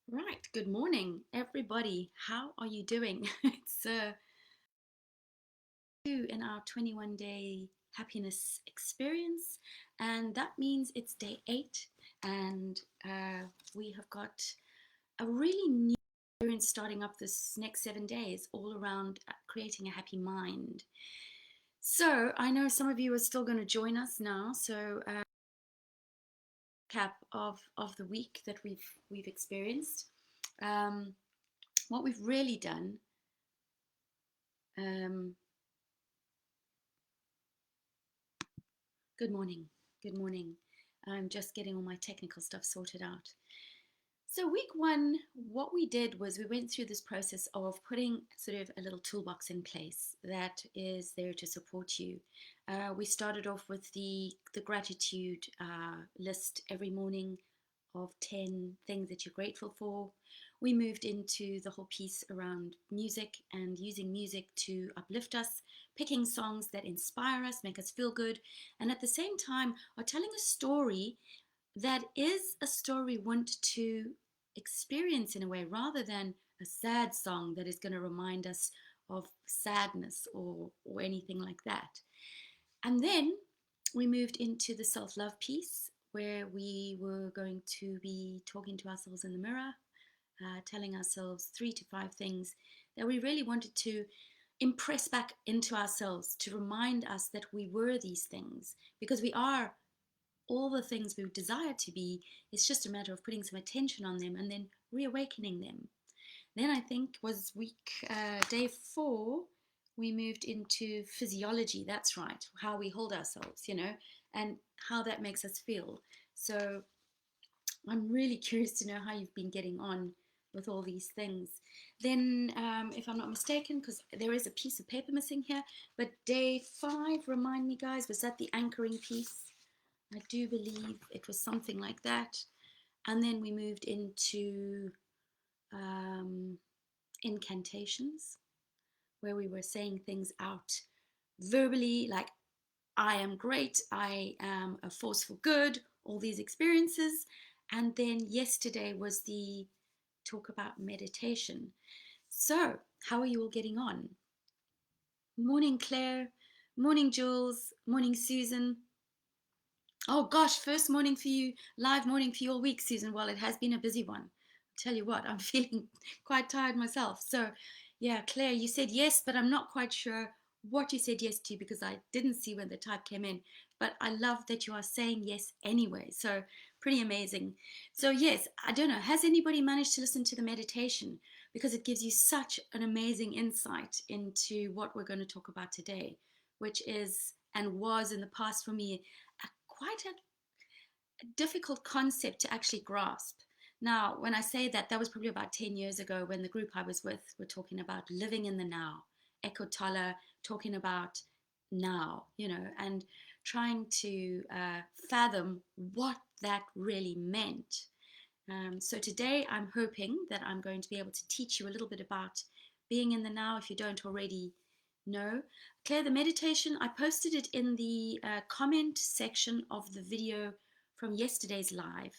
Right, good morning, everybody. How are you doing? It's in our 21-day happiness experience, and that means it's day 8, and we have got a really new experience starting up this next 7 days, all around creating a happy mind. So I know some of you are still going to join us now. So cap of the week that we've experienced. Um, what we've really done. Um, Good morning. Good morning. I'm just getting all my technical stuff sorted out. So, week one, what we did was we went through this process of putting sort of a little toolbox in place that is there to support you. We started off with the gratitude list every morning of 10 things that you're grateful for. We moved into the whole piece around music and using music to uplift us, picking songs that inspire us, make us feel good, and at the same time are telling a story that is a story we want to experience in a way rather than a sad song that is going to remind us of sadness or anything like that. And then we moved into the self love piece where we were going to be talking to ourselves in the mirror, telling ourselves 3 to 5 things that we really wanted to impress back into ourselves to remind us that we were these things because we are all the things we desire to be. It's just a matter of putting some attention on them and then reawakening them. Then I think was day 4, we moved into physiology. That's right, how we hold ourselves, and how that makes us feel. So I'm really curious to know how you've been getting on with all these things. Then, if I'm not mistaken, because there is a piece of paper missing here, but day 5, remind me, guys, was that the anchoring piece? I do believe it was something like that. And then we moved into um, incantations, where we were saying things out verbally, like, I am great, I am a force for good, all these experiences. And then yesterday was the talk about meditation. So, how are you all getting on? Morning, Claire. Morning, Jules. Morning, Susan. Oh gosh, first morning for you, live morning for you all week, Susan. Well, it has been a busy one. I'll tell you what, I'm feeling quite tired myself. So, yeah, Claire, you said yes, but I'm not quite sure what you said yes to because I didn't see when the type came in. But I love that you are saying yes anyway. So, pretty amazing. So, yes, I don't know, has anybody managed to listen to the meditation? Because it gives you such an amazing insight into what we're going to talk about today, which is and was in the past for me quite a difficult concept to actually grasp. Now, when I say that, that was probably about 10 years ago when the group I was with were talking about living in the now. Eckhart Tolle talking about now, and trying to fathom what that really meant. So today I'm hoping that I'm going to be able to teach you a little bit about being in the now if you don't already know. Claire, the meditation, I posted it in the comment section of the video from yesterday's live.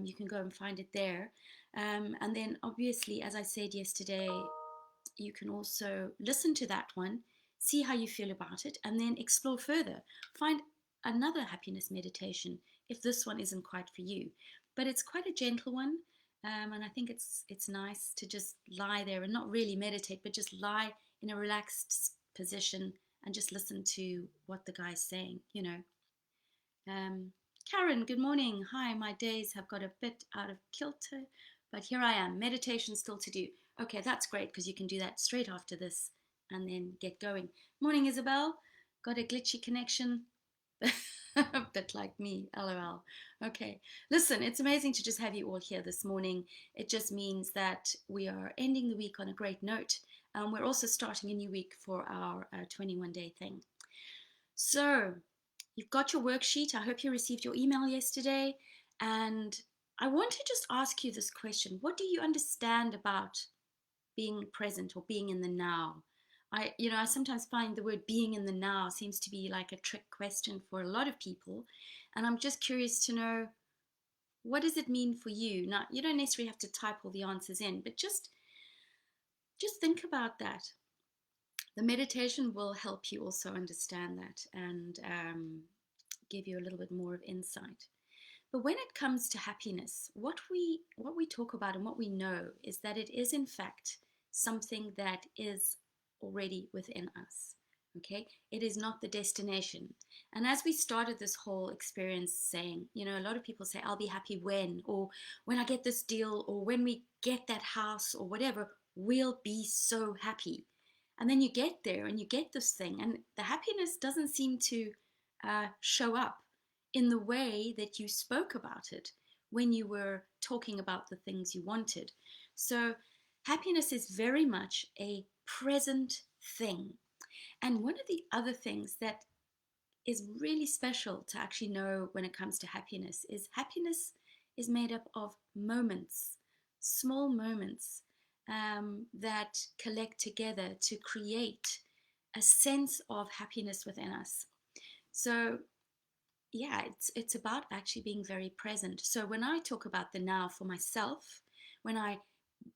You can go and find it there. And then obviously, as I said yesterday, you can also listen to that one, see how you feel about it, and then explore further. Find another happiness meditation if this one isn't quite for you. But it's quite a gentle one, and I think it's nice to just lie there and not really meditate, but just lie in a relaxed position and just listen to what the guy's saying. Um, Karen, good morning. Hi, my days have got a bit out of kilter, but here I am. Meditation still to do. Okay, that's great because you can do that straight after this and then get going. Morning, Isabel. Got a glitchy connection. A bit like me, lol. Okay, listen, it's amazing to just have you all here this morning. It just means that we are ending the week on a great note. We're also starting a new week for our 21-day thing. So, you've got your worksheet. I hope you received your email yesterday. And I want to just ask you this question. What do you understand about being present or being in the now? I sometimes find the word being in the now seems to be like a trick question for a lot of people. And I'm just curious to know What does it mean for you? Now, you don't necessarily have to type all the answers in, but just think about that. The meditation will help you also understand that and give you a little bit more of insight. But when it comes to happiness, what we talk about and what we know is that it is in fact something that is already within us. Okay, it is not the destination. And as we started this whole experience saying, a lot of people say, I'll be happy when, or when I get this deal, or when we get that house, or whatever, we'll be so happy. And then you get there and you get this thing, and the happiness doesn't seem to show up in the way that you spoke about it when you were talking about the things you wanted. So, happiness is very much a present thing. And one of the other things that is really special to actually know when it comes to happiness is made up of moments, small moments that collect together to create a sense of happiness within us. So yeah, it's about actually being very present. So when I talk about the now for myself, when I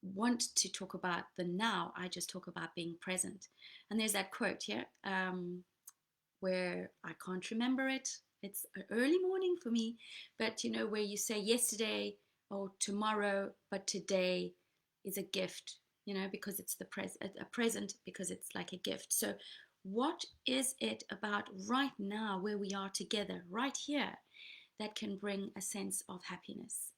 want to talk about the now, I just talk about being present. And there's that quote here where I can't remember it. It's an early morning for me, but where you say yesterday or tomorrow, but today is a gift. Because it's a present, because it's like a gift. So what is it about right now where we are together, right here, that can bring a sense of happiness?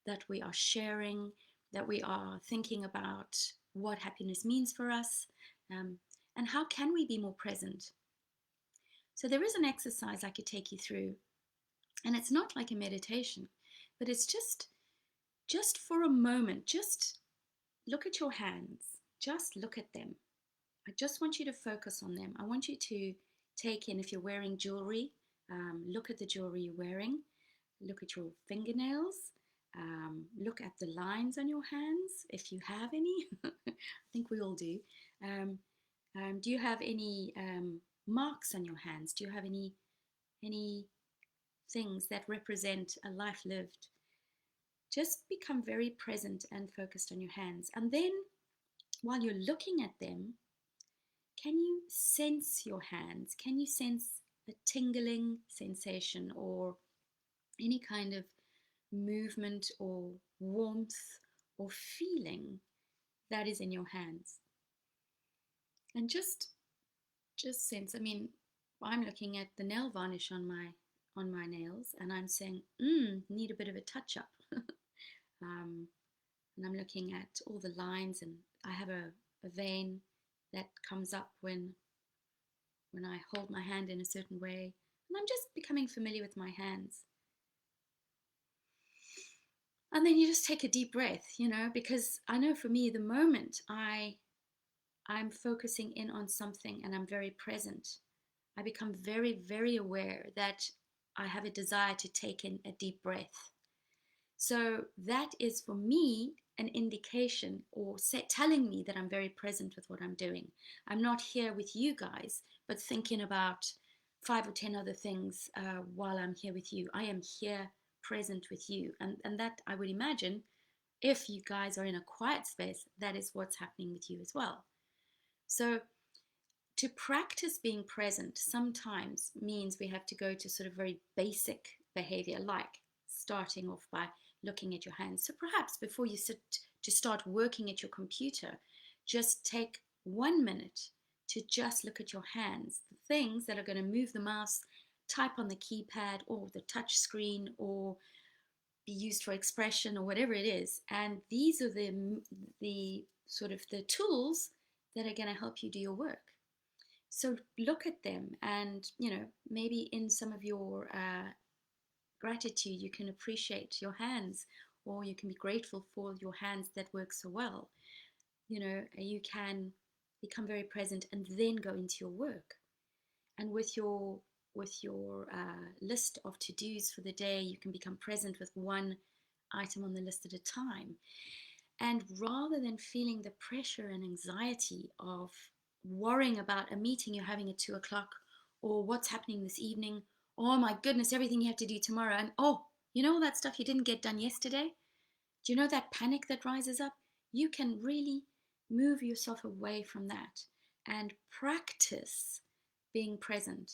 That we are sharing, that we are thinking about what happiness means for us, and how can we be more present? So there is an exercise I could take you through, and it's not like a meditation, but it's just for a moment, just look at your hands, just look at them. I just want you to focus on them. I want you to take in, if you're wearing jewelry, look at the jewelry you're wearing, look at your fingernails, look at the lines on your hands, if you have any. I think we all do. Do you have any marks on your hands? Do you have any things that represent a life lived? Just become very present and focused on your hands. And then while you're looking at them, can you sense your hands? Can you sense a tingling sensation or any kind of movement or warmth or feeling that is in your hands? And just sense. I mean, I'm looking at the nail varnish on my nails, and I'm saying, need a bit of a touch up. And I'm looking at all the lines, and I have a vein that comes up when I hold my hand in a certain way, and I'm just becoming familiar with my hands. And then you just take a deep breath, because I know for me, the moment I'm focusing in on something and I'm very present, I become very, very aware that I have a desire to take in a deep breath. So that is for me an indication or telling me that I'm very present with what I'm doing. I'm not here with you guys, but thinking about 5 or 10 other things while I'm here with you. I am here present with you. And that, I would imagine, if you guys are in a quiet space, that is what's happening with you as well. So to practice being present sometimes means we have to go to sort of very basic behavior, like starting off by looking at your hands. So perhaps before you sit to start working at your computer, just take 1 minute to just look at your hands, the things that are going to move the mouse, type on the keypad or the touch screen, or be used for expression or whatever it is. And these are the sort of the tools that are going to help you do your work. So look at them, and maybe in some of your gratitude you can appreciate your hands, or you can be grateful for your hands that work so well. You can become very present and then go into your work. And with your list of to-dos for the day, you can become present with one item on the list at a time. And rather than feeling the pressure and anxiety of worrying about a meeting you're having at 2 o'clock, or what's happening this evening, oh my goodness, everything you have to do tomorrow, and oh, You know all that stuff you didn't get done yesterday? Do you know that panic that rises up? You can really move yourself away from that and practice being present.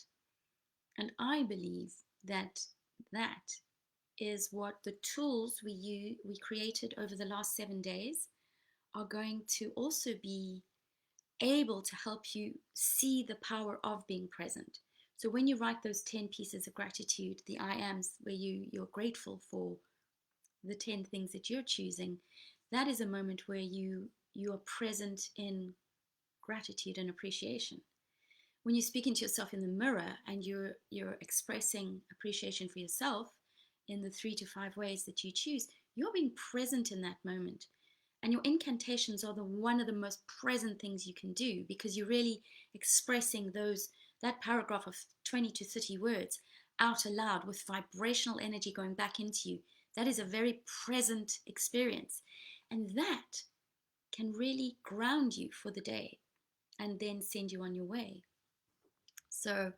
And I believe that that is what the tools we created over the last 7 days are going to also be able to help you see the power of being present. So when you write those 10 pieces of gratitude, the I ams, where you're grateful for the 10 things that you're choosing, that is a moment where you are present in gratitude and appreciation. When you're speaking to yourself in the mirror and you're expressing appreciation for yourself in the 3 to 5 ways that you choose, you're being present in that moment. And your incantations are one of the most present things you can do, because you're really expressing that paragraph of 20 to 30 words out aloud with vibrational energy going back into you. That is a very present experience. And that can really ground you for the day and then send you on your way. So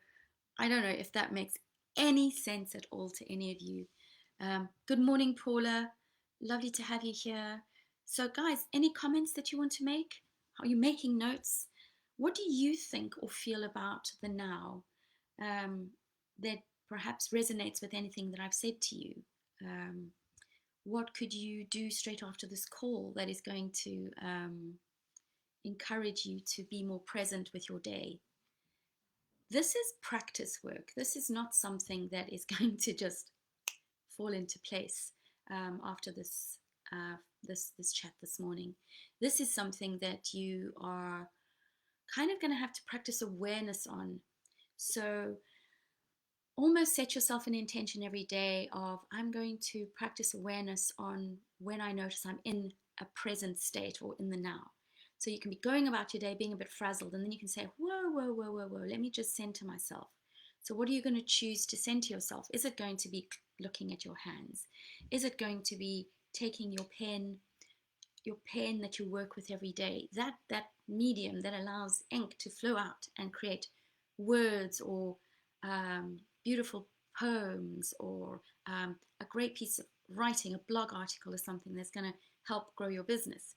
I don't know if that makes any sense at all to any of you. Good morning, Paula. Lovely to have you here. So, guys, any comments that you want to make? Are you making notes? What do you think or feel about the now that perhaps resonates with anything that I've said to you? What could you do straight after this call that is going to encourage you to be more present with your day? This is practice work. This is not something that is going to just fall into place after this chat this morning. This is something that you are kind of going to have to practice awareness on. So almost set yourself an intention every day of, I'm going to practice awareness on when I notice I'm in a present state or in the now. So you can be going about your day being a bit frazzled, and then you can say, whoa, whoa, whoa, whoa, whoa, let me just center myself. So what are you going to choose to center yourself? Is it going to be looking at your hands? Is it going to be taking your pen that you work with every day, that medium that allows ink to flow out and create words or beautiful poems, or a great piece of writing, a blog article, or something that's going to help grow your business?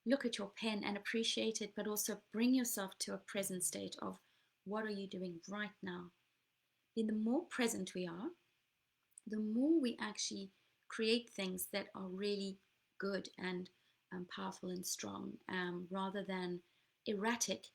Look at your pen and appreciate it, but also bring yourself to a present state of what are you doing right now. Then the more present we are, the more we actually create things that are really good and powerful and strong, rather than erratic